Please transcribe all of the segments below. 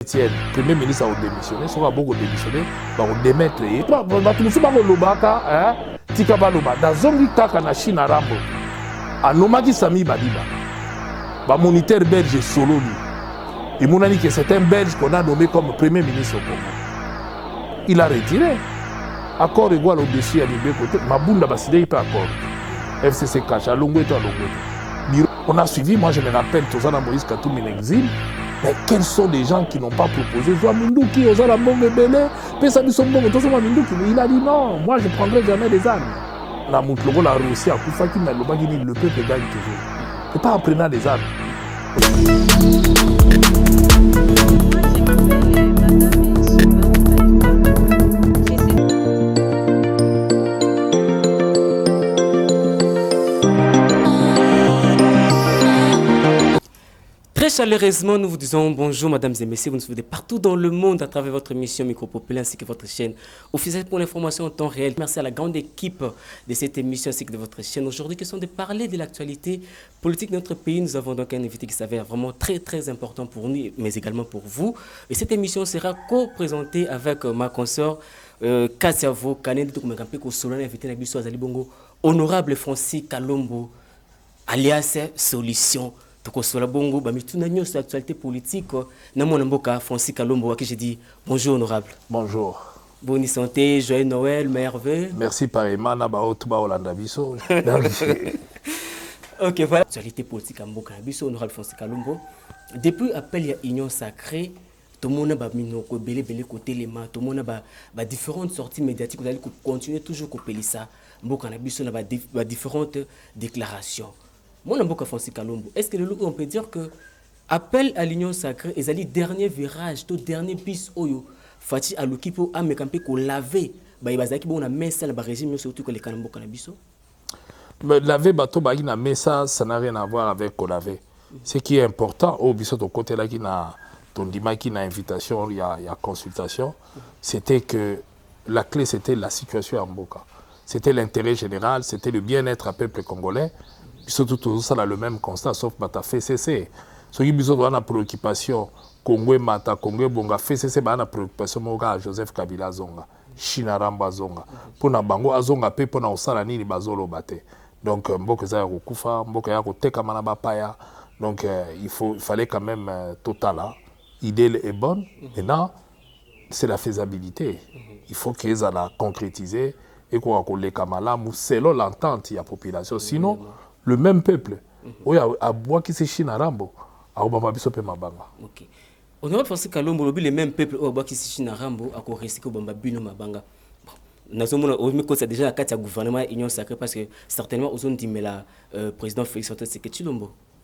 Etienne, Premier ministre a démissionné, soit a beaucoup démissionné, va démettre. Tout le monde lobaka, tika baloba. Dans zongi kaka na Chine Rambo, a nomaki Sami Badiba, va moniteur belge solo lui. Il m'a dit que c'est un Belge qu'on a nommé comme Premier ministre au Congo. Il a retiré. Accord égal au-dessus à l'Ibé côté. Mabunda Basile, il peut accord. FCC Kacha, Longweto à Longweto. On a suivi, moi je me rappelle, Tozana Moïse Katoum en exil. Mais quels sont les gens qui n'ont pas proposé Zouamindouki, Ozala Mbonge Belé, Pesabiso Mbonge, Tozama Mindouki. Il a dit non, moi je ne prendrai jamais des armes. La Moutlogo, la Russie, à Koufaki, mais le peuple gagne toujours. Et pas en prenant des armes. Très chaleureusement, nous vous disons bonjour, mesdames et messieurs. Vous nous suivez partout dans le monde à travers votre émission Micropopulaire ainsi que votre chaîne officielle pour l'information en temps réel. Merci à la grande équipe de cette émission ainsi que de votre chaîne. Aujourd'hui, question de parler de l'actualité politique de notre pays. Nous avons donc un invité qui s'avère vraiment très important pour nous, mais également pour vous. Et cette émission sera co-présentée avec ma consoeur Kassiavo Kanende, honorable Francis Kalombo, alias Solution. Tokosola bongo bamituna nyonso actualité politique na mona mboka Francis Kalombo qui je dis bonjour honorable. Bonjour. Bonne santé, joyeux Noël, merveille. Merci pareillement na ba otuba Olanda biso. OK, voilà actualité politique à mboka biso honorable Francis Kalombo. Depuis appel ya union sacrée, tout le monde ba minoko belé côté les mains, tout le monde ba différentes sorties médiatiques, vous allez continuer toujours copier ça. Mboka na biso na ba différentes déclarations. Mon amboka Francis Kalombo, est-ce que on peut dire que appel à l'union sacrée et le dernier virage, tout dernier piste oyo fati à l'okipo a mekampe ko laver ba ibazaki bon na messa la régime surtout que les kanambo kanabiso. Mais laver bateau ba na messa ça n'a rien à voir avec ko laver. Ce qui est important au biso de côté là qui na ton dima qui na invitation il y a consultation, c'était que la clé c'était la situation en Mboka. C'était l'intérêt général, c'était le bien-être à peuple congolais. Surtout tout ça a le même constat sauf bata FCC. Ce qui besoin de la préoccupation Congo mata Congo bonga FCC ba na préoccupation moga Joseph Kabila zonga, Chine Ramba zonga. Pour na bango azonga pe pour na osala nini bazolo bate. Donc mboka za kokufa, mboka ya koteka mana bapaya. Donc il fallait quand même total idée est bonne. Maintenant c'est la faisabilité. Il faut qu'ils aient la concrétiser et qu'on les kamalamu selon l'entente de la population. Sinon le même peuple, a bois qui se chine à Rambo, a Obama Bisope Mabanga. Ok. On aurait pensé qu'à l'ombre, le même peuple, au bois qui se chine à Rambo, a corrigé que Obama Bino Mabanga. Nous avons déjà la carte du gouvernement Union Sacrée parce que certainement, aux zones dit, mais la président Félix Antoine Tshisekedi.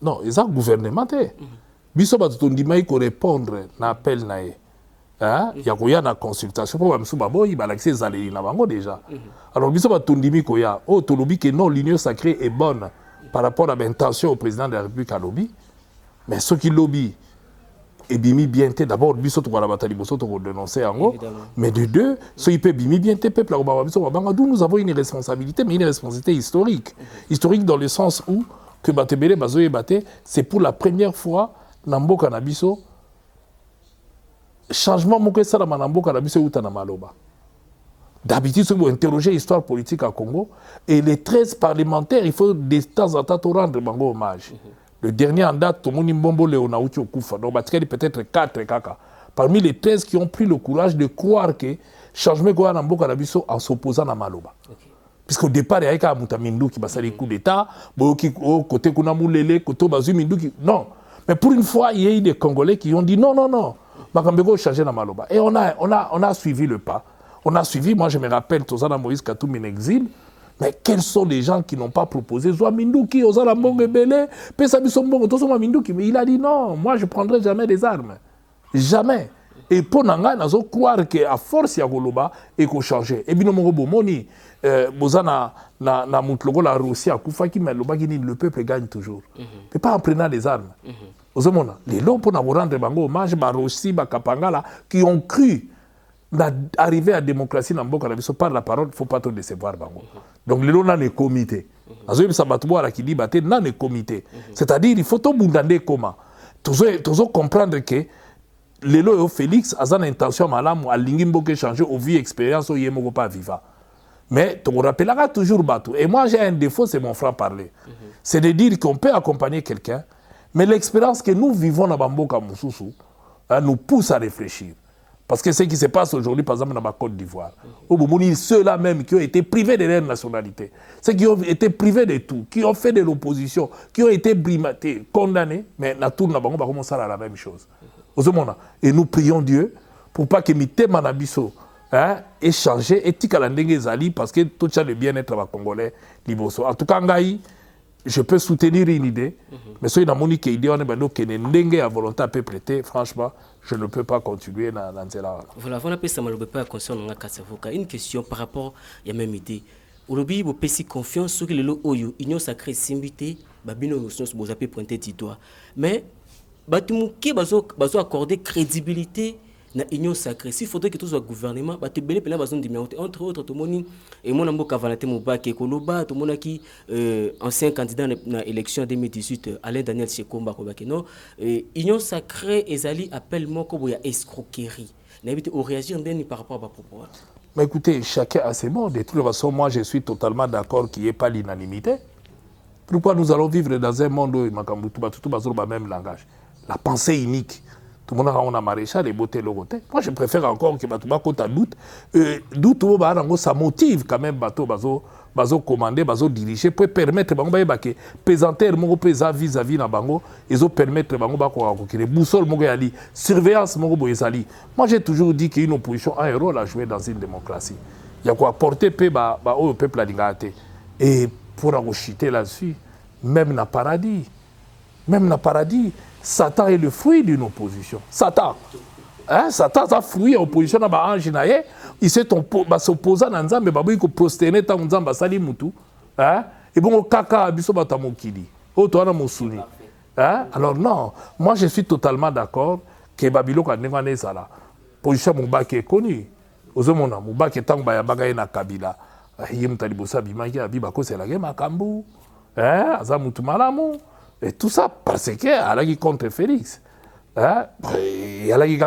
Non, ils ont gouvernement. Bisoba Tondima, il faut répondre à l'appel. Il y a une consultation pour Msouba, il va l'accès à l'Inabango déjà. Alors, Bisoba Tondimi, il y a que non, l'Union Sacrée est bonne. Par rapport à l'intention au président de la République à lobby, mais ceux qui lobby, et bimi bien té d'abord, biso to la bataille biso to dénoncer en haut, mais de deux, ceux qui peuvent bimi bien té peuple d'où nous avons une responsabilité, mais une responsabilité historique, historique dans le sens où que batebele bazoye baté, c'est pour la première fois nambo kanabiso changement moko sala manambo kanabiso uta na maloba. D'habitude, si vous interrogez l'histoire politique à Congo, et les 13 parlementaires, il faut de temps en temps rendre Bango hommage. Le dernier en date, Tomoni Mbombo Léonaouti Okufa, donc peut-être 4 kaka. Parmi les 13 qui ont pris le courage de croire que changement Goya Nambo Kanabiso en s'opposant à Maloba. Puisqu'au départ, il y a un Mindou qui passe les coups d'État, côté Kunamulele, côté Bazu Mindou qui. Non. Mais pour une fois, il y a eu des Congolais qui ont dit non. Makambego changer na Maloba. Et on a suivi le pas. On a suivi, moi je me rappelle, Tozana Moïse Katoum en exil, mais quels sont les gens qui n'ont pas proposé Zouamindouki, Ozala Mbonge Belé, Pesabiso Mbonge, Tozama Mindouki. Mais il a dit non, moi je ne prendrai jamais des armes. Jamais. Et pour Nanga, nous allons croire qu'à force, il y a Goloba et qu'on change. Et bien, Moni, Bozana, na Moutlogo, la Russie, à Koufaki, mais le peuple gagne toujours. Mais pas en prenant des armes. Les lots pour nous rendre bango hommage, Barossi, Bakapangala, qui ont cru d'arriver à la démocratie dans Mboka Nabiso par la parole, il ne faut pas trop décevoir bango. Donc les lots dans les comités. Azoïb Sabatouara qui dit baté dans les comités. C'est-à-dire il faut tout boudonder comment. Toujours comprendre que lelo Félix a une intention malamu à l'ingimboke changer au vu expérience au yemo pas vivant. Mais tu me rappelleras toujours Batou. Et moi j'ai un défaut, c'est mon franc parler. C'est de dire qu'on peut accompagner quelqu'un, mais l'expérience que nous vivons dans Bamboka Moussoussou nous pousse à réfléchir. Parce que ce qui se passe aujourd'hui, par exemple, dans ma Côte d'Ivoire, au Burundi, ceux-là même qui ont été privés de leur nationalité, ceux qui ont été privés de tout, qui ont fait de l'opposition, qui ont été brimatés, condamnés, mais la tour n'a pas commencé à la même chose. Et nous prions Dieu pour pas que Mité Manabiso ait changé, éthique à la Zali, parce que tout ça le bien-être à Congolais, Liboso. En tout cas, je peux soutenir une idée, mais si on a une idée, on est à volonté à prêter, franchement, je ne peux pas continuer dans cela. Voilà, on appelle ça pas concernant une question par rapport à la même idée. Aujourd'hui, vous avez confiance sur que l'Union sacrée Simbité, Babino vous avez pointé du doigt. Mais, vous avez accordé crédibilité na union sacrée. S'il faudrait que tout soit gouvernement, bah tu belé pela bazon dimionté entre autres tout moni et mon ambo kavanate Moubake Koloba tout mona qui ancien candidat na élection 2018 Alain Daniel Chekomba Kobake non union sacrée ezali appelle moko boya escroquerie. N'habite au réagir ndeni par rapport à ma propos. Mais écoutez, chacun a ses mots. De toute façon, moi je suis totalement d'accord qu'il n'y ait pas l'unanimité. Pourquoi nous allons vivre dans un monde où tout le même langage, la pensée unique. Tout le monde a maréchal et beauté le côté. Moi, je préfère encore que Batouba Kota doute. Doute, ça motive quand même Bateau, Bazo commander, Bazo diriger, pour permettre que pesanter mon pesa vis-à-vis na bango, ils ont permettre bango bako que boussole mon ali, surveillance mon boyezali. Moi, j'ai toujours dit qu'une opposition a un rôle à jouer dans une démocratie. Il y a quoi porter au peuple à l'ingate. Et pour acheter là-dessus, même dans le paradis, Satan est le fruit d'une opposition. Satan. Satan a fruit de l'opposition. Il s'est opposé à Nzambe, il s'est prosterné à Nzambe, et bon, kaka, biso batamokili. Alors non, moi je suis totalement d'accord que Babylone a négocié ça. La position Moubake est connue. Ozomona, Moubake est en Bayabagaye na Kabila. Yem talibosa bimaki abibako c'est la guerre Makambu. Azamutu malamu. Et tout ça parce qu'il y a qui contre Félix. Il y a qui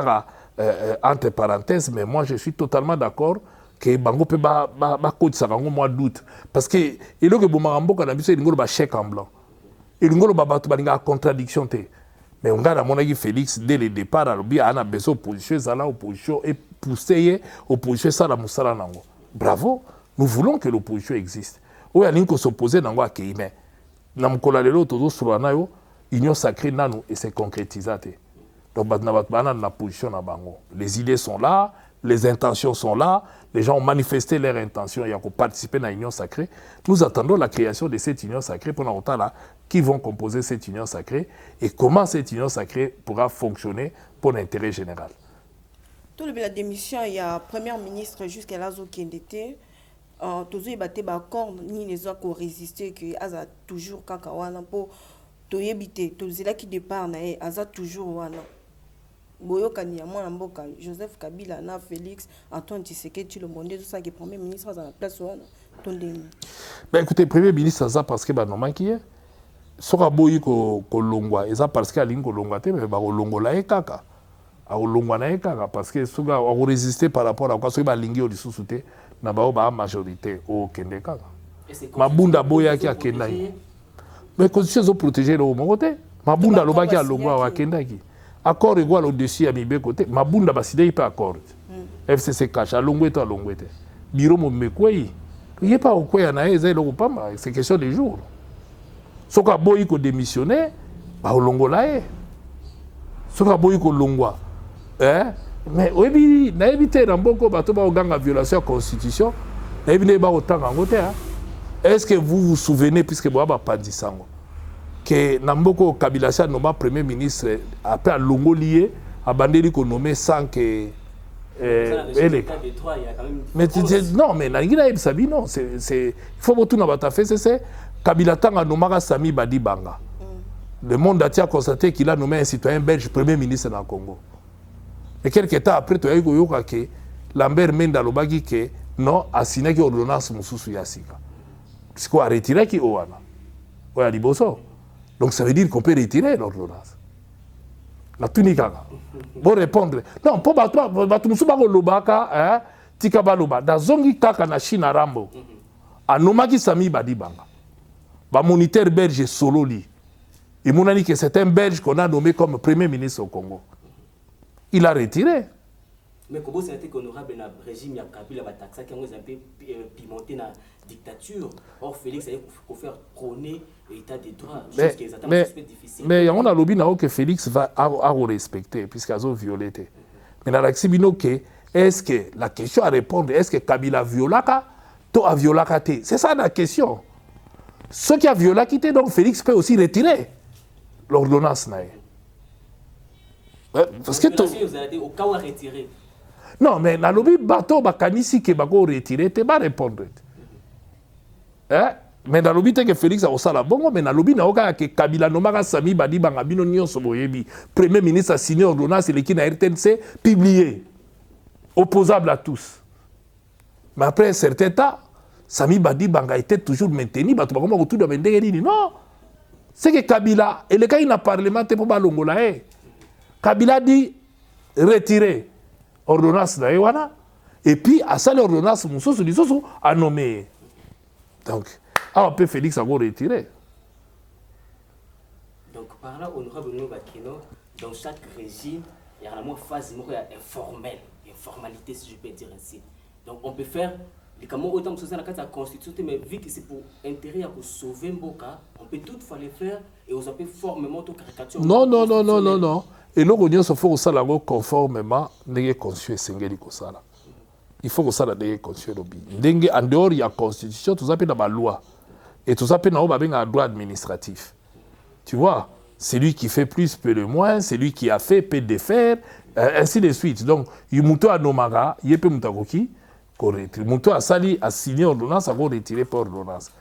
entre parenthèses, mais moi je suis totalement d'accord que Bango peut coach ça moi doute parce que il y a que Bomarambo quand il y a un chèque en blanc. Il y a une contradiction mais on a mon avis Félix dès le départ il a besoin opposition ça là opposition et pousser opposition ça la musala nango. Bravo, nous voulons que l'opposition existe. Où il y a une s'opposer nango à Kéimé. L'union sacrée nano et c'est concrétisé. Donc la position na bango. Les idées sont là, les intentions sont là, les gens ont manifesté leurs intentions et ont participé à l'union sacrée. Nous attendons la création de cette union sacrée pour longtemps là, qui vont composer cette union sacrée et comment cette union sacrée pourra fonctionner pour l'intérêt général. Tout le la démission, il y a premier ministre jusqu'à là qui était. Toujours battu d'accord ni les autres résister que aza toujours kakawana pour to yebité to zela qui départ na aza toujours wana boyo kani ya mwana mboka Joseph Kabila na Félix Antoine Tshisekedi le monde tout ça qui premier ministre à la place wana tondeni. Ben écoutez, premier ministre ça parce que ba non qui est soka boyi ko longwa et ça parce que alingo longwa te mais ba longola e kaka a longwa na e kaka parce que soka a résister par rapport à quoi soka ba lingi au dessous souté na ba majorité au Kende kaka. Mabunda boya ki akenda ki. Mais constitution zo protéger le côté. Mabunda lobaki a longwa wa kenda ki. Accord égale au dessus à mibe côté. Mabunda baside il peut accord. FCC cache a longwe to longwe te. Biro mo mekwei. Il est pas au quoi na eza lo pamba, c'est question de jours. Soka boyi ko démissionner ba longola e. Soka boyi ko longwa. Mais oui, na évité Ramboko bato ba oganga violation de la constitution. Na évité ba otanga ngote Est-ce que vous vous souvenez puisque boaba pas dit sango que Namboko Kabila Sa nommé premier ministre après à Longolié a bandeli ko nommé sans que mais non mais na sabi non c'est il faut beaucoup na bata fait c'est Kabila tanga nomaka Sami Badi Banga. Le monde a constaté qu'il a nommé un citoyen belge premier ministre dans le Congo. Et quelques temps après, tu as vu que Lambert Menda Lobagi que non, a signé que l'ordonnance Moussoussou Yassika. C'est quoi, retirer qui Oana? Ouais, à Liboso. Donc ça veut dire qu'on peut retirer l'ordonnance. La tunikaka. Bon répondre. Non, pour batu musuba ko lobaka, tika baloba. Da zongi kaka na China Rambo. Anomaki Sami Badibanga. Ba moniteur belge Sololi. Et mon ami que c'est un belge qu'on a nommé comme premier ministre au Congo. Il a retiré. Mais comment c'est honorable dans le régime il y a Kabila Bataxa qui a un peu pimenté dans la dictature. Or Félix il faut faire prôner l'état des droits. Mais on a lobby que Félix va respecter puisqu'ils ont violé. Mais dans l'axibino est-ce que la question à répondre est-ce que Kabila violaka to a violaka té? C'est ça la question. Ce qui a violé donc Félix peut aussi retirer l'ordonnance naïe. Parce que au cas où retirer. Non, mais dans le lobby bateau bakanisi que bako retirer, tu vas répondre. Mais dans le lobby que Félix a osala bongo, mais dans le lobby na oka que Kabila nomaka Sami Badibanga bino nyonso boyebi. Premier ministre a signé ordonnance et qui na RTNC publié, opposable à tous. Mais après un certain temps, Sami Badibanga était toujours maintenu. Bato bakoma autour de Mendegeni non. C'est que Kabila et le cas il n'a parlement pour balongola Kabila dit retirer ordonnance d'Aïwana et puis à ça l'ordonnance Moussousou Lissousou a nommé. Donc, on peut Félix a retiré. Donc par là, honorable Bakino, dans chaque régime, il y a vraiment une phase informelle, une formalité si je peux dire ainsi. Donc on peut faire les Cameroun autant que ça dans la constitution, mais vu que c'est pour intérêt à sauver Mboka, on peut toutefois les faire et on peut formellement tout caricature. Non. Et nous, il faut que ça soit conformément à conçu Sengeli Kosala. Il faut que ça soit conçu lobby. En dehors, il y a la constitution, tout ça peut dans la loi. Et tout ça peut dans le droit administratif. Tu vois, c'est lui qui fait plus, peut le moins, c'est lui qui a fait, peut défaire, ainsi de suite. Donc, il y a Nomara, il y a Mutakoki, Mouto a sali a signé ordonnance, a retiré par ordonnance.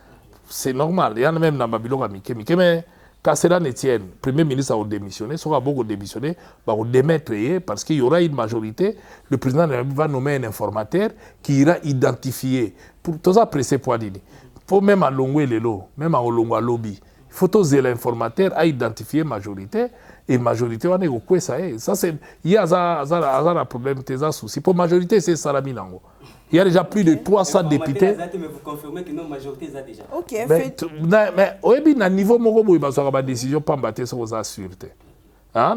C'est normal. Il y a même dans Babylone à mais quand cela ne tienne, le Premier ministre a démissionné, soit beaucoup démissionné, va démettre parce qu'il y aura une majorité. Le président va nommer un informateur qui ira identifier. Pour tout ça, pressé pour dire. Faut même à Longwe Lelo, même à Olongwa Lobby. Il faut oser l'informateur à identifier majorité. Et majorité, on est au quoi ça est. Ça, c'est. Il y a un problème, des soucis. Pour majorité, c'est Salami Nango. Il y a déjà plus de 300 députés. Mais vous confirmez que non, majorité, ça déjà. Ok, mais au niveau de il y a une décision pas battre sur la sûreté.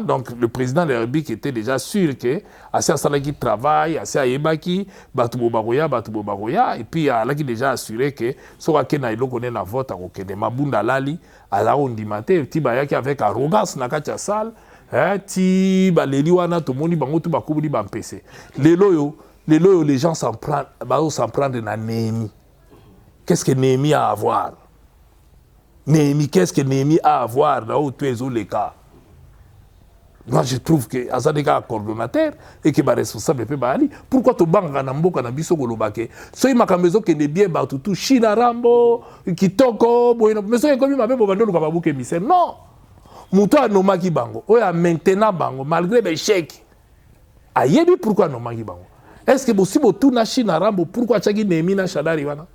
Donc, le président de la République était déjà sûr que Assia Salaki travaille, Assia Yebaki, Batoubo Baroya, et puis il a déjà assuré que ce qu'il a connaît la vote à Okene, Mabunda Lali, à la Ondimate, Tibayaki avec arrogance, Nakacha Sal, Tibaleli Wana, tout le monde, Bango, tout Bakoubli, Bampese. Les gens s'en prennent de Néhémie. Qu'est-ce que Néhémie a à voir? Qu'est-ce que Néhémie a à voir dans tous les cas? Moi, je trouve que Azadeka est coordonnateur et que est responsable de Bali. Pourquoi tu banques en Amboka na biso golobake? Soy makamezo que ne bien batutu China Rambo, Kitoko, mais soy comme ma bebo bando ka babuke mise. Non. Muto anomaki bango. Oya maintenant bango malgré l'échec. Ayebi pourquoi anomaki bango? Est-ce que si botu na China Rambo pourquoi chaki Néhémie na Shadari wana?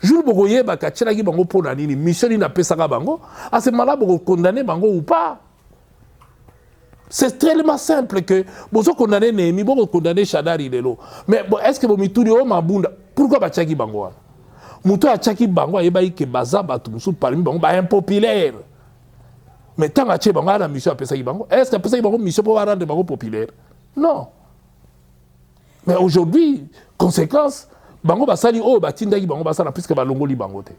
Jour bokoye ba kachira ki bango pona nini mission ni na pesaka bango, à ce moment-là boko condamner bango ou pas? C'est tellement simple que vous condamnez Néhémie, vous condamnez Shadari Lelo. Mais est-ce que vous me dites Mabunda? Pourquoi Bachaki Bango? Mouto a Chaki Bango a ébahi que Baza Batumsou parmi Bango impopulaire. Mais tant que Bango a la mission à Pesaki Bango, est-ce que Pesaki Bango mission pour rendre Bango populaire? Non. Mais aujourd'hui, conséquence, Bango Basali oh Batindaki Bango Basala puisque Balongoli Bango te.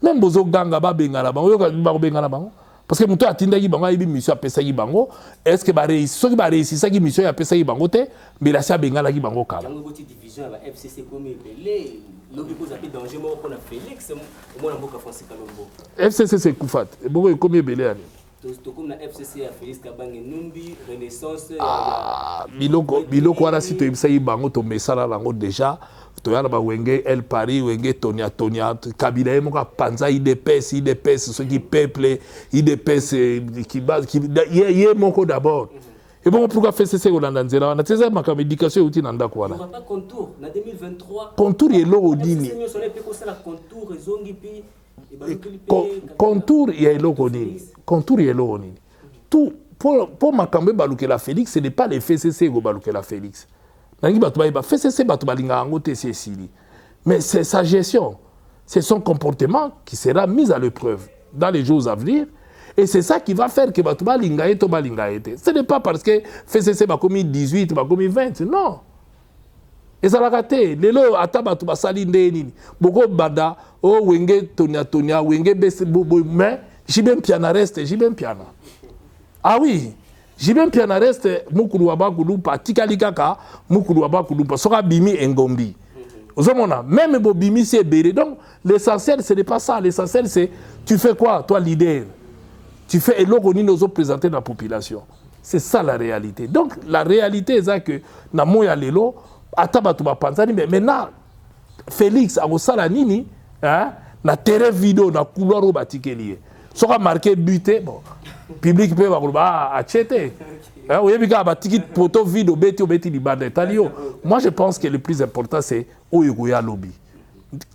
Même Bozo Ganga Bengala Bango, Bango Bengala Bango. Parce que mon a attendu qu'il y ait une mission à Pessaï Bango. Est-ce que ceux qui ont réussi cette mission à Pessaï Bango, mais la Sia Bengala qui Bango Kala. Il y a une petite division avec FCC comme Belé. L'autre pose un peu danger, moi, on a Félix, au moins, on a Fonsi Kalombo. FCC, c'est Koufat. Et bon, combien Belé? Tout comme la FCC a Félix Kabang et Numbi, Renaissance. Biloko, voilà, si tu as Pessaï Bango, tu mets ça là déjà. Tu as Wenge, El Paris, Wenge, Tonia, Kabila, Panza, il dépaisse, ceux qui peuplent, il dépaisse, qui base, il y a mon d'abord. Et bon, pourquoi faire ceci au Landanzera? On a des ma communication outil dans d'accord. Il n'y aura pas contour, en 2023. Contour est l'eau au dîner. Contour, il y a l'eau au dîner. Contour, il y a l'eau au dîner. pour Makambe Baluke la Félix, ce n'est pas les FCC qui Baluke la Félix. FCC Batubalinga Angote Sili. Mais c'est sa gestion, c'est son comportement qui sera mis à l'épreuve dans les jours à venir. Et c'est ça qui va faire que Batubalinga et Tobalinga été. Ce n'est pas parce que FCC va commis 18, va commis 20, non. Et ça l'a raté. Lelo atabatu basali ndeni. Boko bada o wenge tonia wenge bese mais Jibem Piana reste Jibem Piana. Ah oui, Jibem Piana reste mukulu wabakulupa tikalikaka mukulu wabakulupa soka bimi engombi. Ozomona même bo bimi c'est béré. Donc l'essentiel ce n'est pas ça, l'essentiel c'est tu fais quoi toi leader. Tu fais eloko ni nous présenter la population. C'est ça la réalité. Donc la réalité c'est que na moya lelo atabatu bapanzani mais maintenant Félix akosala nini hein na terrain vidéo na couloir au batikelier soka marqué buté bon public peut ba achete hein oyebi ka batiki poto vidéo beti libanda talio. Moi je pense que le plus important c'est oyo ya lobby.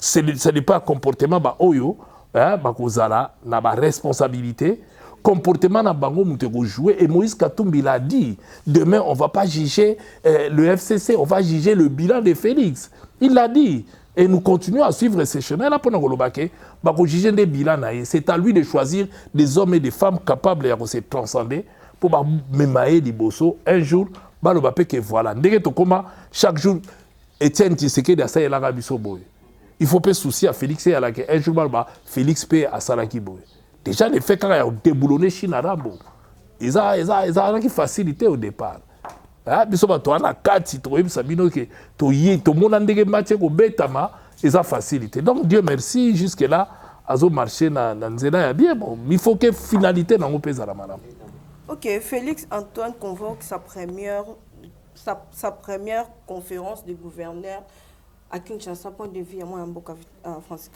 Ce n'est pas comportement ba oyo hein bakozala na ba responsabilité. Comportement na bango muteko jouer et Moïse Katumbi l'a dit, demain on va pas juger le FCC, on va juger le bilan de Félix. Il l'a dit et nous continuons à suivre ces chemins là pour nous golobake bako juger des bilans na. C'est à lui de choisir des hommes et des femmes capables de se transcender pour ba memaye liboso un jour ba lo bape que voilà ndenge to koma chaque jour Etienne Tshisekedi a ça la rabiso boy. Il faut pas soucier à Félix et à la que un jour ba Félix paye à Salaki boy. Déjà, les faits quand il y a déboulonné Chine arabe, ils ont une facilité au départ. Ils ont facilité. Donc, Dieu merci, jusque-là, ils ont marché dans le bien. Bon, il faut que finalité dans le pays. Ok, Félix Antoine convoque sa première conférence de gouverneur à Kinshasa, point de vue à moi en France.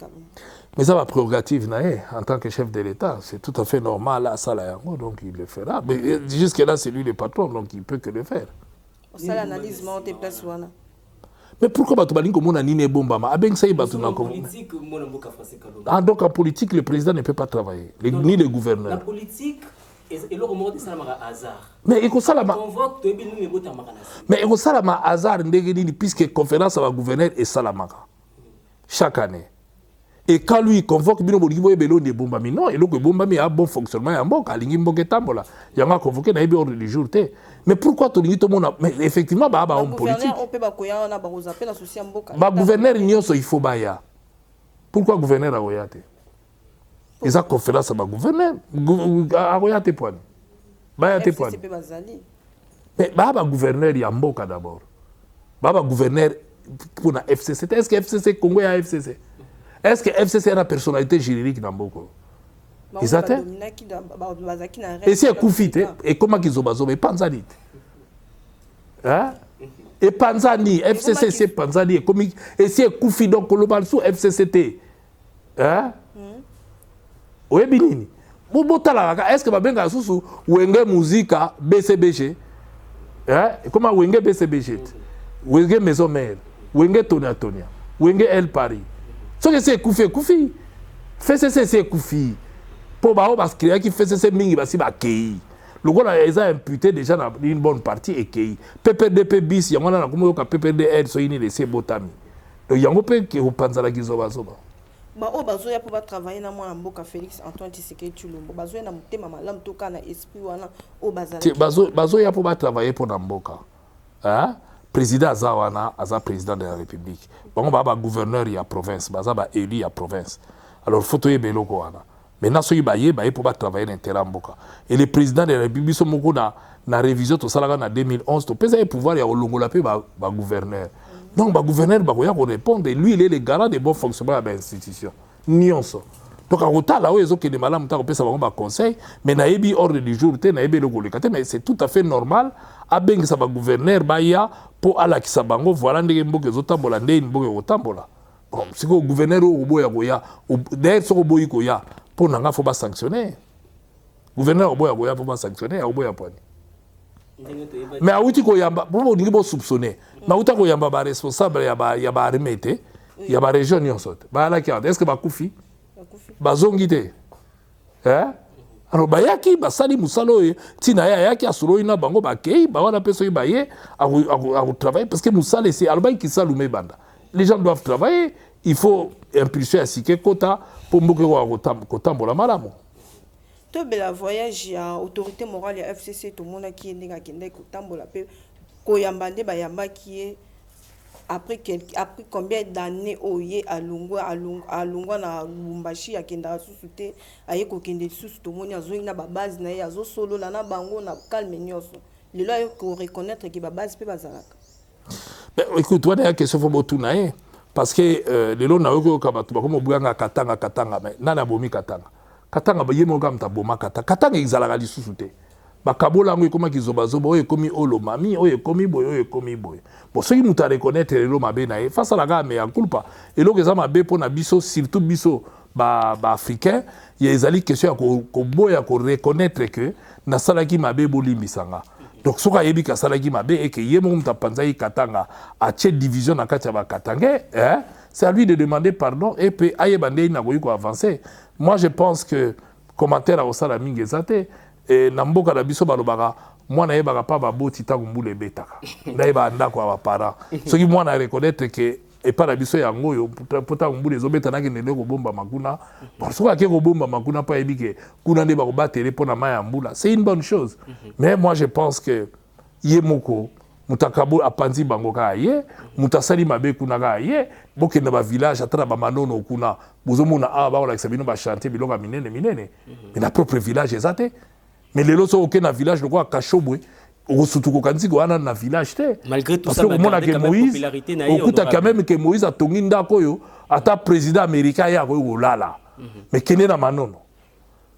Mais ça, ma prérogative, en tant que chef de l'État, c'est tout à fait normal à Salayango, donc il le fera. Mais jusque-là, c'est lui le patron, donc il ne peut que le faire. Ça, l'analyse, monte place. Mais pourquoi tu as dit que mon ani n'est bomba? Donc en politique, le président ne peut pas travailler, ni le gouverneur. La politique, et le remords de Salamara hasard. Mais il faut mais il faut hasard puisque conférence à la gouverneur et Salamara chaque année. Et quand lui convoque Bino Bolibo et Belo de Bombami, non, et le Bombami a bon fonctionnement, il y a un bon Kalingi Tambola. Il y a convoqué dans les ordre du jour. Mais pourquoi tout le monde mais effectivement, bah, on politique. Bah, gouverneur, il faut baya. Pourquoi gouverneur a Oyate? Et ça, conférence à ma gouverneur. A Oyate point. Bayate point. Mais bah, gouverneur, il y a Mboka d'abord. Bah, gouverneur pour la FCC. Est-ce que FCC Congo a FCC? Est-ce que FCC a une personnalité juridique dans Mboko? Ils attendent. Et si elle Koufit, et comment qu'ils ont basé? Panzani. Hein? Et Panzani, FCC c'est Panzani. Et si elle Koufit, donc le balsou FCCT. Hein? Oui, Binini. Est-ce que Babenga Soussou, Wenge Musica, BCBG? Hein? Comment Wenge BCBG? Wenge Maison Mère, Wenge Tonia, Wenge El Paris. Ce que c'est Koufi. FCC c'est Koufi. Pour parce qu'il y a qui FCC mingi basi ba kei. Le gars a imputé déjà dans une bonne partie et kei. PPDP bis yango na komo ka PPDL so ini laisser botami. Donc yango pe ke opanza la gizo bazoba. Ba o bazo ya pour travailler na mwana mboka Félix Antoine Tshisekedi Tshilombo. Bazo ya na mutema malamu toka na esprit wana o bazala. Bazo ya pour travailler pour na mboka. Hein? Président Azawana, Aza président de la République. Bon, bah, gouverneur il y a province, bah, élu il y a province. Alors, faut que tu maintenant, ce qui est pour travailler dans le terrain. Et le président de la République, sont beaucoup dans la révision de ça en 2011. Tu peux pouvoir il y a le gouverneur. Donc, le gouverneur va répondre. Lui, il est le garant des bons fonctionnements de l'institution. Nuance. Donc, en retard, là où ils ont des malades, on peut savoir un conseil, mais il y a ordre du jour, mais c'est tout à fait normal. Abeng ça va gouverneur baya pour ala kisabango voilà ndenge mboke zotambola ndenge mboke otambola bon si ko gouverneur au boya goya d'ailleurs so boyi koya pour nanga faut pas sanctionner gouverneur au boya goya faut pas sanctionner au boya point mais awuti ko yamba bo ndingi bo soupçonner na uta ko yamba ba responsable ya ba armée ya ba région nyonso ba la ki est-ce que ba kufi ba zongite hein alors bayaki basali musalo tina yaki asuro ina bango bakei ba wana peso baye à travailler parce que musale c'est alba qui salume banda. Les gens doivent travailler, il faut impulser à sike kota pour mboke kotambola malamu. To bela voyage ya autorité morale ya FCC to mona ki ndinga kende kotambola pe koyambande bayamba ki après combien d'années oye alungwa na Lubumbashi akenda susute aye ko kende susu to mona zo ina ba base na ya zo solo la na bango na calme nyoso lelo ayo ko reconnaître que ba base pe bazalaka. Ben écoute, toi d'ailleurs question faut botuna parce que lelo na yoko kabatu ba comme buganga katanga mais nana bomi katanga ba yemo kam ta boma katanga izalaka lisusu te ba kabola ngo ekoma kizobazoba oyo ekomi olo mami oyo ekomi boy bon soki muta reconnaître lelo mabe na ye face à la gamme ya culpa eloko eza mabe pona biso surtout biso ba africain ya ezali question ya ko boya ko reconnaître que na salaki mabe bolimbisanga. Donc soka yebi ka salaki mabe et que yemo muta panzai katanga a tche division na kati ba katanga c'est à lui de demander pardon et puis ayebande na ko avancer. Moi je pense que commentaire au sala mingi ezate et namboka na biso balobaka mwana yebaka pa baboti tangu mbule betaka ndayeba ndako ba parents soki mwana reconnaître que et pas la biso yango yo pota mbule ezobeta na kende ko bomba makuna bon soka ke ko bomba makuna pa yebike kuna nde ba ko batele pona maya mbula c'est une bonne chose mais moi je pense que yemoko mutakabo apanzi bango ka ye mutasali mabe kuna ka ye bokenda ba village atana ba manono kuna bozomona ba ola kisabino ba chanter bilonga minene mais na propre village ezate mais lelo so okena village le quoi kashobwe osutuko kanziko wana na village te malgré tout ça mona que Moïse okuta quand même que Moïse a tongi ndako yo ata président américain ya ko olala mais kene na manono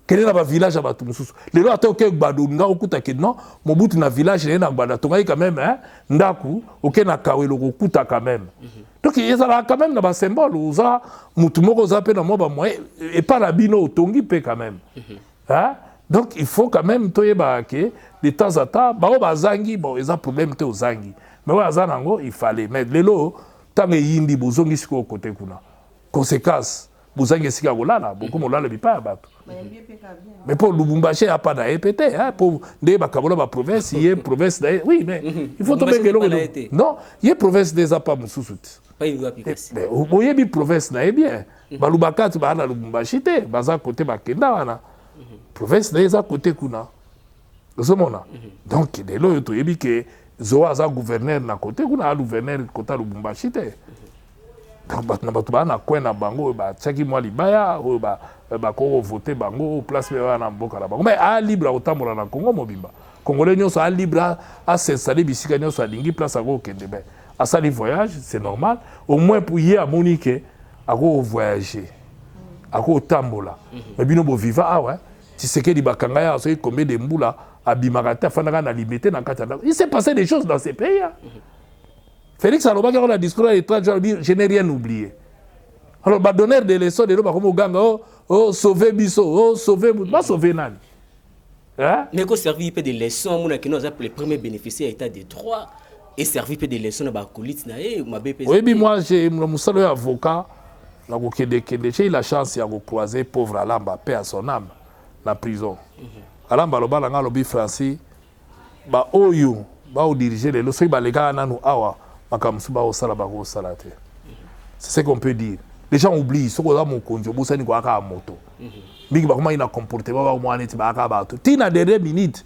kene na ba village ba tumususu lelo ata oke badonga okuta ke non mobutu na village na banda tonga quand même ndaku okena kawelo okuta quand même donc il y a quand même na symbole oza mutu moko za pe na mo ba moyen et pas la bino tongi pe quand même donc il faut quand même toyeba que de temps en temps ba bazangi bon ils ont problème te ozangi mais wa zanango il fallait mais lelo tangue yindi bozongi siko côté kuna conséquence bozangi sika kolala beaucoup molala bipa bato mais pour Lubumbashi a pas d'APT pour des bakabola ba province y province oui mais il faut tomber que non y province des apa mususuti pas une application mais oyebi province na bien balubaka tu ba na Lubumbashi te baza côté bakenda wana province na eza côté kuna ozomona donc lelo to yebi que zoa za gouverneur na côté kuna a gouverneur côté Lubumbashi te donc na bato na kwena bango ba tsaki mwa libaya o ba ko voter bango place na mboka na bango mais a libre otambola na Congo mobimba congolais nyonso a libre a s'installer bisika nyonso alingi place ako kende ben a sali voyage c'est normal au moins pour y a monique ako voyager ako tambola mais bino bo viva ouais Tshisekedi bakanga ya so combien de mbula abimakata fandaka na liberté na katana. Il s'est passé des choses dans ces pays. Félix Alobaki a discours à l'étranger, je n'ai rien oublié. Alors ba donner des leçons de l'homme comme ganga sauver biso sauver pas sauver nani. Mais qu'on servir peu de leçons mon que nous les premiers bénéficiaires état de droit et servir peu de leçons na ba colite na ma BP. Oui mais moi j'ai mon salaire avocat na ko j'ai eu la chance de croiser pauvre Alamba paix à son âme. La prison. Alamba loba la ngalobi Francis ba oyo ba o diriger les loso ba lega nanu awa makamsu ba o sala ba ko salate. C'est ce qu'on peut dire. Les gens oublient ce qu'on a mon konjo bo sani ko aka moto. Bigi ba kuma ina comportement ba mo aneti ba aka ba to. Tina dernière minute.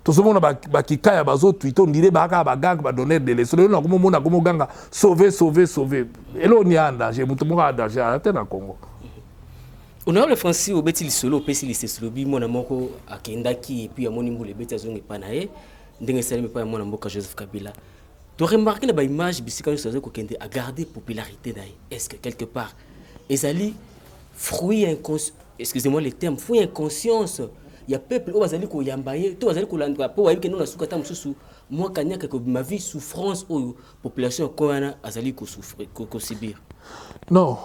To so mona ba kikaya ba zo tweet on dire ba aka ba gang ba donner des leçons. Na ko mona ko mo ganga sauver. Elo ni anda, je mutu mo anda, je ate na Congo. Honorable Francis obeti lisolo pesi lisesolobi mona moko akendaki et puis amoni mbule beti azongi panae ndenge salimi pa mona mboka Joseph Kabila. Tu remarqué ba image bisika yo sazo ko kende a garder popularité dai. Est-ce que quelque part ezali fruit inconscient, excusez-moi le terme, fruit inconscience ya peuple o bazali ko yambaye to bazali ko landwa po wayi kendo na suka ta mususu moi kanyaka ko ma vie souffrance o population ko wana azali ko souffrir ko subir. Non,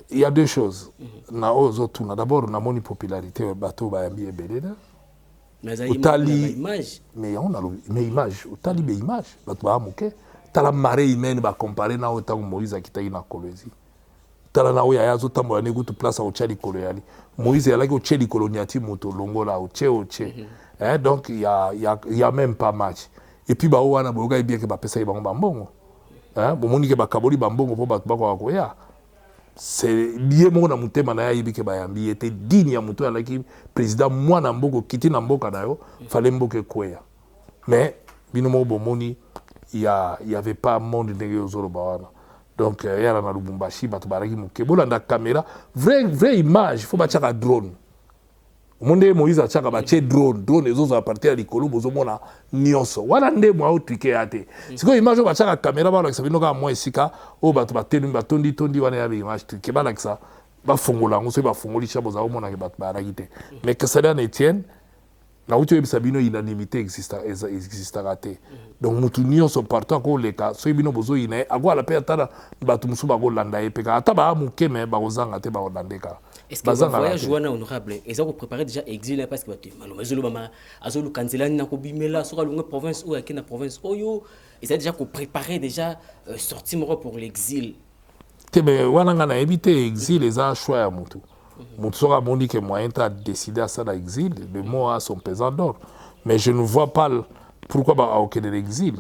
il y a deux choses. D'abord, on a une popularité au bateau, image. Mais on a une image. Au image. Tu as la marée humaine, comparé à Moïse qui t'a eu dans Colombie. tala na oya yazo tambola ne kutu place au tchali koloyali Moïse yalaki au tcheli koloniati moto longola au tché donc il y a même pas match et puis ba wana boyoka bien que ba pesa bango bambongo bon moni ke ba kaboli bambongo po ba ko koya c'est lié mon mutema na yayi ke ba yambi était digne ya muto alaki président mwana mboko kiti na mboka na yo fallait mboke koya mais bino mo bomoni il y avait pas monde ndenge ozolo ba wana donc yala na Lubumbashi bato baraki muke bolanda caméra vraie image faut ba tchaka drone monde Moïse a tchaka ba tche drone ezozo a partir de likolo bozo mona nyonso wana nde mwa otrike ate siko image ba tchaka caméra ba lakisa bino ka mwa esika o bato batenu batondi wana ya image trike ba lakisa ba fongola ngo so ba fongoli cha boza mona ke bato baraki te mais que ça ne tienne na uti yebisa bino unanimité exista raté donc mutu nyonso partout ko leka so bino bozo ina agwa la pe atala bato musu ba ko landa epeka ata ba muke me ba kozanga te ba kolandeka. Est-ce que le voyage honorable ils ont préparé déjà exil parce que malomazolo mama azolo kanzelani na ko bimela so ka province ou akina province oyo ils ont déjà préparé déjà sorti moro pour l'exil te me wana ngana éviter exil les a choix ya mutu mutu sera moni que moyen t'a décidé à ça l'exil le mot a son pesant d'or mais je ne vois pas pourquoi ba aucun de l'exil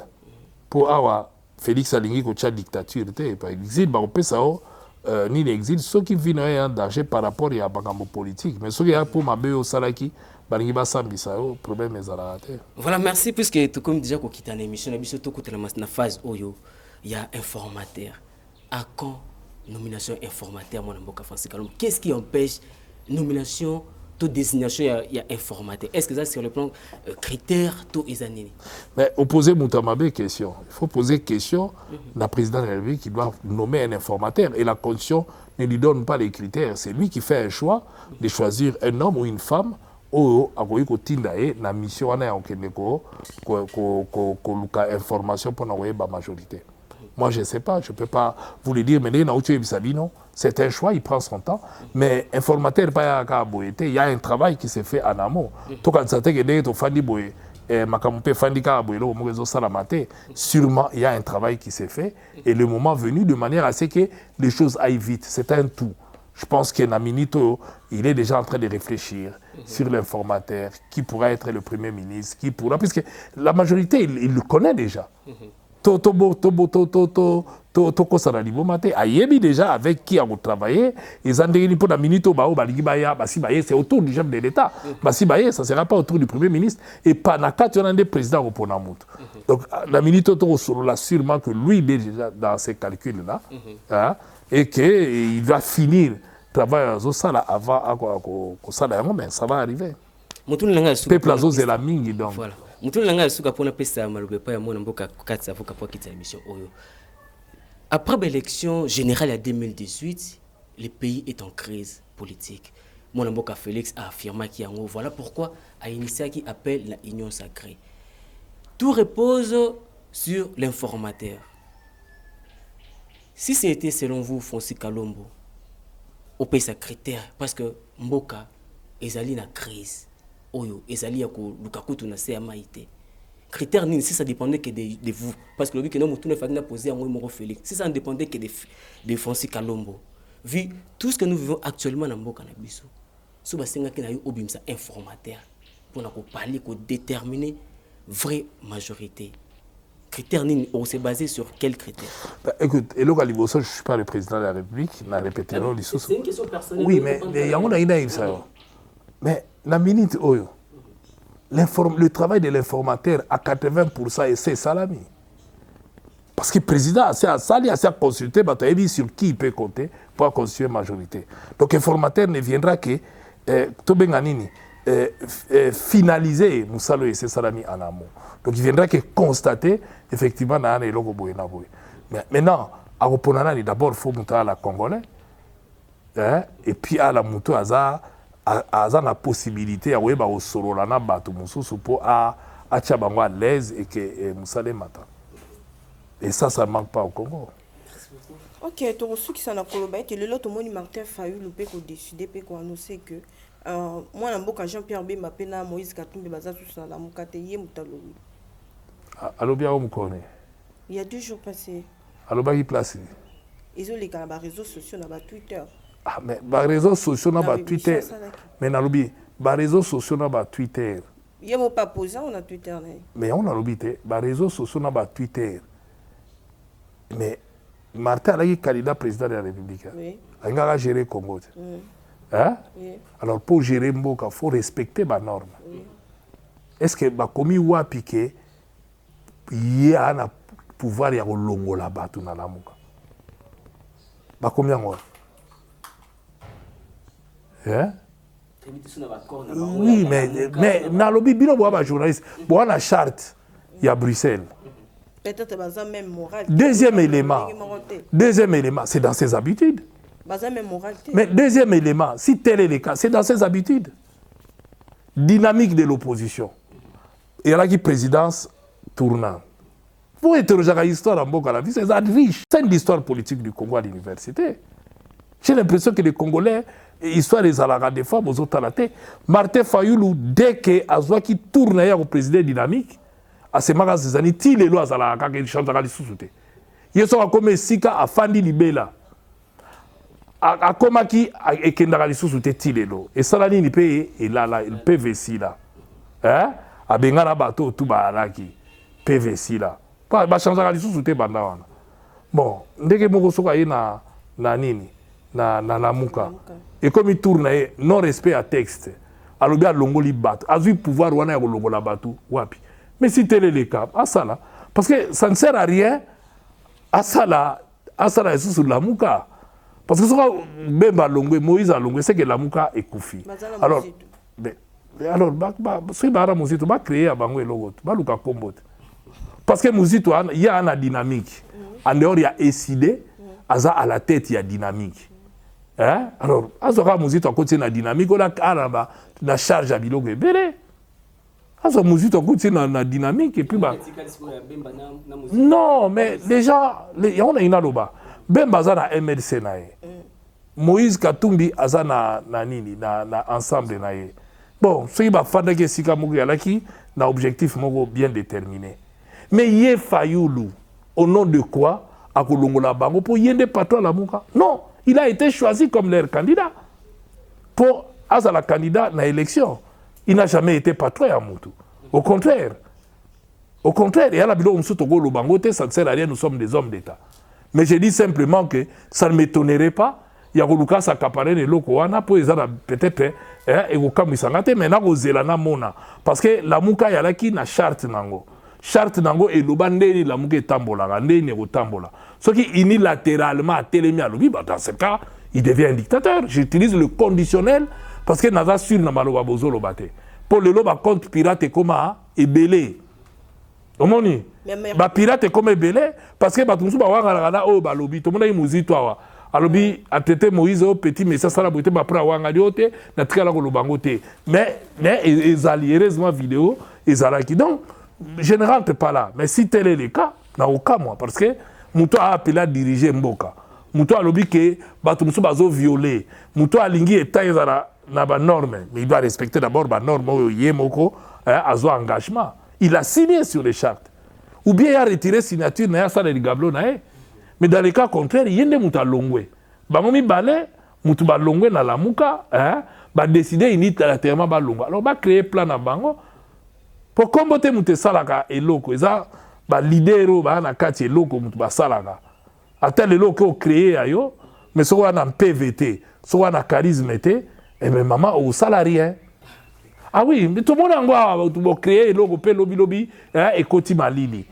pour avoir Félix Alingi ko cha dictature te par exil ba ko pesa o ni l'exil ceux qui vivent en danger par rapport à bagambo politique mais ceux qui a pour mabe au salaki balingi ba sambisa o problème ezala te. Voilà, merci puisque tout comme déjà ko kitana émission na biso to kutela na phase oyo il y a informateur à quand nomination informateur mon mboka Francis Kalombo qu'est-ce qui empêche nomination toute désignation il y a informateur est-ce que ça sur le plan critère tout examiner mais opposer Moutamabe question il faut poser question la présidente de la République qui doit nommer un informateur et la constitution ne lui donne pas les critères c'est lui qui fait un choix de choisir un homme ou une femme oyo akoyi kotinda ye na mission wana ya okende ko luka information pour na koyeba majorité. Moi, je ne sais pas, je ne peux pas vous le dire, mais c'est un choix, il prend son temps. Mais informateur, il y a un travail qui s'est fait en amont. Sûrement, il y a un travail qui s'est fait. Et le moment venu, de manière à ce que les choses aillent vite. C'est un tout. Je pense que Naminito, il est déjà en train de réfléchir sur l'informateur, qui pourra être le Premier ministre, qui pourra... Puisque la majorité, il le connaît déjà. Tokosana libomate ayebi déjà avec qui a travaillé ils ont dit pour la minute bao baligi baya basi baye c'est autour du chef de l'État basi baye ça sera pas autour du Premier ministre et pas na quatre on a des présidents au Ponamout donc la minute to sur là sûrement que lui il est déjà dans ses calculs là et que il va finir travail au sala avant ko sala mais ça va arriver peuple azo la mingi donc voilà mutu nanga suka pona pesa malobe pa ya mona mboka katsa foka po kitsa émission oyo. Après l'élection générale en 2018, le pays est en crise politique. Mona mboka Félix a affirmé qu'il y a un voilà pourquoi a initié qui appelle la union sacrée. Tout repose sur l'informateur. Si c'était selon vous Francis Kalombo au pays secrétaire parce que mboka ezali na crise. Oyo ezali ya ko lukakutu na CMA ité critère ni si ça dépendait que de vous parce que le que nous tout ne fallait poser en mot Félix si ça ne dépendait que de Francis Kalombo vu tout ce que nous vivons actuellement dans mboka na biso so basenga ki na yo obimsa informateur pour na ko parler ko déterminer vraie majorité critère ni on s'est basé sur quel critère écoute et local liboso je suis pas le président de la République na répéter non c'est une question personnelle oui mais il y a une ça mais la minute oyo le travail de l'informateur à 80% et c'est salami parce que le président a sali a consulté sur qui il peut compter pour constituer majorité donc l'informateur ne viendra que finaliser Moussalo et c'est salami en amont donc il viendra que constater effectivement na les logo boy na boy mais maintenant à Roponana d'abord faut monter à la congolais et puis à la moto aza la possibilité à weba au solo la na bato mususu pour à tchabango à l'aise et que Moussale mata et ça manque pas au Congo. Ok, tu reçu qui s'en a colobé que le lot moni Martin Fayulu peut qu'on décider peut qu'on annoncer que moi na mboka Jean-Pierre Bemba pena Moïse Katumbi baza tout ça la mukate ye mutalobi. Allo bien on me connaît. Il y a 2 jours passés. Allo ba qui place. ils ont les réseaux sociaux na Twitter. Ah mais les réseaux sociaux na Twitter. Mais na lobi, les réseaux sociaux na Twitter. Il y a pas posé on a Twitter là. Mais on a lobi les réseaux sociaux na Twitter. Mais Martin est candidat président de la République. Oui. Il a géré le Congo. Hein? Oui. Alors pour gérer Mboka, il faut respecter les normes. Oui. Est-ce que Bakomi ou piqué il y a un pouvoir de longo là-bas tout dans la Mboka? Bakomi en quoi? Hein? Oui, mais dans le bino bois journaliste, bois la charte, il y a Bruxelles. Peut-être même moral. Deuxième élément, c'est dans ses habitudes. Mais deuxième élément, si tel est le cas, c'est dans ses habitudes. Dynamique de l'opposition. Et là qui présidence tournant. Pour interroger l'histoire en Boka, c'est riche. C'est l'histoire politique du Congo à l'université. J'ai l'impression que les Congolais, l'histoire des Alara des femmes aux autres talatés, Martin Fayoulou, dès que Azouaki tourne au président dynamique, à ces magasins, il est là, il chante à l'issue. Il sont comme Sika à Fandi Libela. À Komaki, et Kendara l'issue, il est là. Et Salani, il paye, et là, il PVC là. Hein? À Bengala Bato, tout Baraki, PVC là. Pas changer à l'issue, c'était Bandawana. Bon, dès que Mogosoka est na nini, na Lamuka. Et comme il tourne, non-respect à texte, alors bien Longoli bat, a vu pouvoir ou a Longola Batu, wapi. Mais si tel est le cas, à ça là, parce que ça ne sert à rien, à ça là, c'est sur la Mouka. Parce que même Moïse a Longwe, c'est que la Mouka est Koufi. Alors, si Bara Mouzito va créer à Bangwe Logot, va Luka Kombot. Parce que Mouzito, il y a une dynamique. En dehors, il y a Essidé, à la tête, il y a dynamique. Hein? Alors, Azora Mouzito, à côté de la dynamique, on a la charge à Bilogue Béré. Azora Mouzito, à côté de la dynamique, et puis bah. Non, mais les gens, on a une aloba. Ben Bazana MLC nae. Moïse Katumbi Azana nini, na ensemble nae. Bon, ce qui va faire que Sika Mougou Yalaki, na objectif Mogo bien déterminé. Mais Yé Fayoulou, au nom de quoi, à Kolongola Bango, pour Yende Patron la Mouka? Non. Il a été choisi comme leur candidat. Pour Azala candidat dans l'élection. Il n'a jamais été patron à Moutou. Au contraire. Au contraire, et à la bilo, on se togo le bangote, ça ne sert à rien, nous sommes des hommes d'État. Mais je dis simplement que ça ne m'étonnerait pas. Il y a Lucas Akapare et Lokoana, pour les peut-être, et au Kamisangate, mais n'a pas mona. Parce que la Mouka Yalaki n'a charte nango. Charte nango et l'obandé la Mouka tambola, n'est tambola. Ce qui unilatéralement a télémi à l'obi, dans ce cas, il devient un dictateur. J'utilise le conditionnel parce que Naza sur Namaloba Bozo Lobate. Pour le loba compte pirate et comment est belé. Omoni. Ba pirate et comme est belé parce que Batumsu Bawanga o balobi. Tout le monde est mouzito awa. Alobi a traité Moïse au petit message ça la beauté ba pra wanga diote na tkala ko lobangote. Mais ils alliés heureusement vidéo ils alaki. Donc je ne rentre pas là. Mais si tel est le cas, n'a aucun moi parce que Mouto a appelé à diriger Mboka. Mouto a lobby que Batumsu bazo violé. Mouto a lingui et taille na ba norme. Mais il doit respecter d'abord ba norme yemoko a zo engagement. Il a signé sur les chartes. Ou bien il a retiré signature na ça les gablo na. Mais dans les cas contraires, il y a des mouta longwe. Bangomi balé, moutou ba longwe na la muka, ba décider unilatéralement ba longwe. Alors ba créer plan na bango pour combattre mouté salaka et loko. Eza ba lidero ba na kati loko moutou ba salaka. Atel le loko créé ayo, mais so wana PVT, so wana charisme et mais maman au salarié. Ah oui, mais tout le monde a tout créer loko pe lobby lobby et koti malili.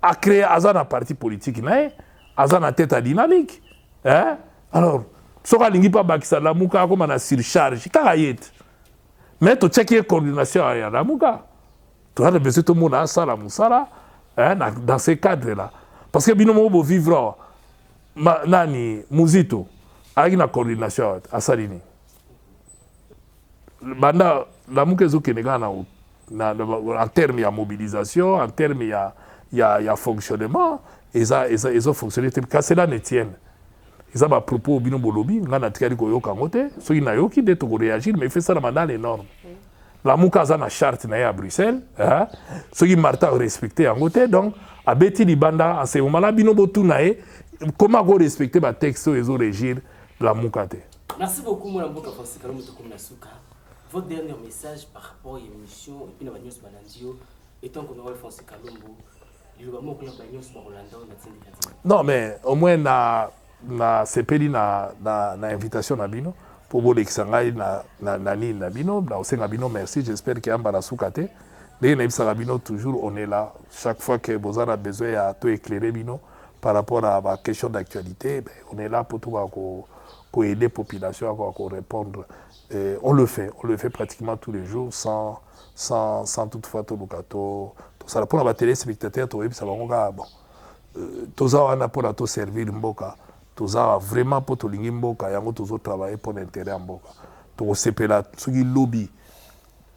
A créé Azana parti politique, Azana tête à dynamique. Hein? Alors, ce qu'on n'a pas bakisa la mouka comme on a surcharge, carayet. Mais tu checkes la coordination à la mouka. Tu as besoin de tout le monde à ça, la moussala, dans ces cadres-là. Parce que binomo bo vivre, nani, Mouzito, avec la coordination à Salini. Banda, la mouka zo kenegana en termes de mobilisation, en termes il y a fonctionnement, et ils ont fonctionné. Quand cela ne tienne, ils ont à propos au bino bolobi, on a tiré au yokangote, ceux qui n'ont qui d'être réagir, mais il fait ça dans les normes. La mouka a une charte à Bruxelles, ceux qui martin respecté en côté, donc à Betty Libanda, en ce moment-là, bino botunae, comment go respecter ba texte et zo régir la mukate. Merci beaucoup mon amboka Francis Kalombo Tokomna Souka. Votre dernier message par rapport à l'émission et puis la news balandio étant qu'on aura Francis Kalombo, il va manquer la news par Rolando na tindika. Non mais au moins na sepeli na invitation na bino pour bo l'exangai na bino na osenga bino merci, j'espère que amba na Soukate. Les Nebsarabino, toujours, on est là. Chaque fois que vous avez besoin de tout éclairer bino, par rapport à la question d'actualité, ben, on est là pour tout pour aider la population à répondre. Et on le fait pratiquement tous les jours sans toutefois tout le gâteau. Ça pour la téléspectateur, tout ça va bon. Tout ça on a pour tout servir mboka. Tout ça vraiment pour tout lingi mboka, yango toujours travailler pour l'intérêt mboka. Tout c'est là, ce qui lobby.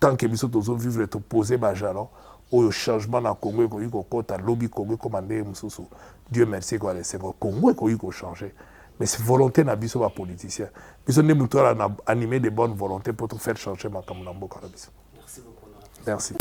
Tant que nous sommes vivre et poser des jalons, au changement dans le Congo, il y a lobby Congo commandé. Dieu merci qu'on a laissé le Congo et changer. Mais c'est volonté n'a pas de politicien. Nous sommes animés de bonnes volontés pour tout faire changer ma Merci beaucoup. Merci.